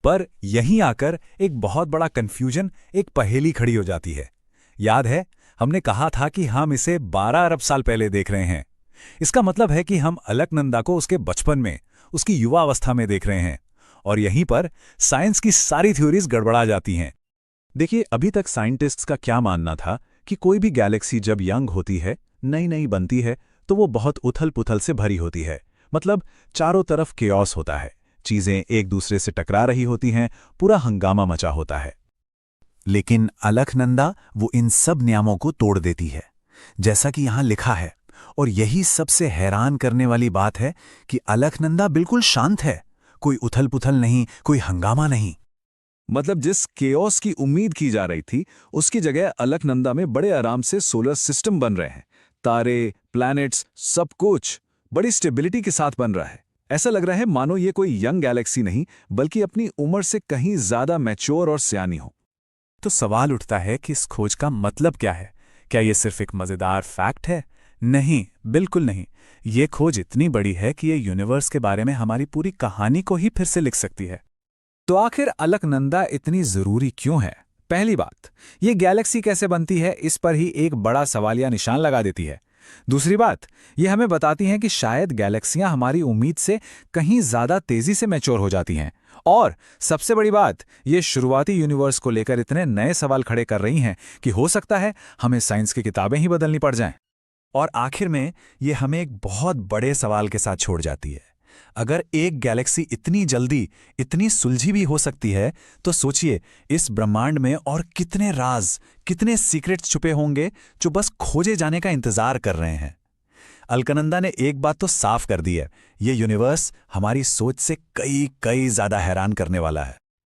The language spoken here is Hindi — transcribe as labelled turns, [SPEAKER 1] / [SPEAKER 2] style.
[SPEAKER 1] पर यहीं आकर एक बहुत बड़ा कन्फ्यूजन, एक पहेली खड़ी हो जाती है। याद है, हमने कहा था कि हम इसे 12 अरब साल पहले देख रहे हैं। इसका मतलब है कि हम अलकनंदा को उसके बचपन में, उसकी युवा अवस्था में देख रहे हैं, और यहीं पर साइंस की सारी थ्योरीज गड़बड़ा जाती हैं।
[SPEAKER 2] देखिए, अभी तक साइंटिस्ट्स का क्या मानना था कि कोई भी गैलेक्सी जब यंग होती है, नई नई बनती है, तो वो बहुत उथल-पुथल से भरी होती है। मतलब चारों तरफ केओस होता है, चीजें एक दूसरे से टकरा रही होती हैं, पूरा हंगामा मचा होता है।
[SPEAKER 1] लेकिन अलकनंदा वो इन सब नियमों को तोड़ देती है, जैसा कि यहां लिखा है। और यही सबसे हैरान करने वाली बात है कि अलकनंदा बिल्कुल शांत है, कोई उथल-पुथल नहीं, कोई हंगामा नहीं।
[SPEAKER 2] मतलब जिस केओस की उम्मीद की जा रही थी, उसकी जगह अलकनंदा में बड़े आराम से सोलर सिस्टम बन रहे हैं। तारे, प्लैनेट्स, सब कुछ बड़ी स्टेबिलिटी के साथ बन रहा है। ऐसा लग रहा है मानो ये कोई यंग गैलेक्सी नहीं, बल्कि अपनी उम्र से कहीं ज्यादा मैच्योर और सियानी हो।
[SPEAKER 1] तो सवाल उठता है कि इस खोज का मतलब क्या है? क्या ये सिर्फ एक मजेदार फैक्ट है? नहीं, बिल्कुल नहीं। ये खोज इतनी बड़ी है कि ये यूनिवर्स के बारे में हमारी पूरी कहानी को ही फिर से लिख सकती है।
[SPEAKER 3] तो आखिर अलकनंदा इतनी जरूरी क्यों है? पहली बात, ये गैलेक्सी कैसे बनती है, इस पर ही एक बड़ा सवालिया निशान लगा देती है। दूसरी बात, ये हमें बताती है कि शायद गैलेक्सियां हमारी उम्मीद से कहीं ज्यादा तेजी से मैच्योर हो जाती हैं। और सबसे बड़ी बात, ये शुरुआती यूनिवर्स को लेकर इतने नए सवाल खड़े कर रही हैं कि हो सकता है हमें साइंस की किताबें ही बदलनी पड़ जाएं।
[SPEAKER 1] और आखिर में ये हमें एक बहुत बड़े सवाल के साथ छोड़ जाती है। अगर एक गैलेक्सी इतनी जल्दी, इतनी सुलझी भी हो सकती है, तो सोचिए इस ब्रह्मांड में और कितने राज, कितने सीक्रेट्स छुपे होंगे जो बस खोजे जाने का इंतजार कर रहे हैं। अलकनंदा ने एक बात तो साफ कर दी है, ये यूनिवर्स हमारी सोच से कई कई ज्यादा हैरान करने वाला है।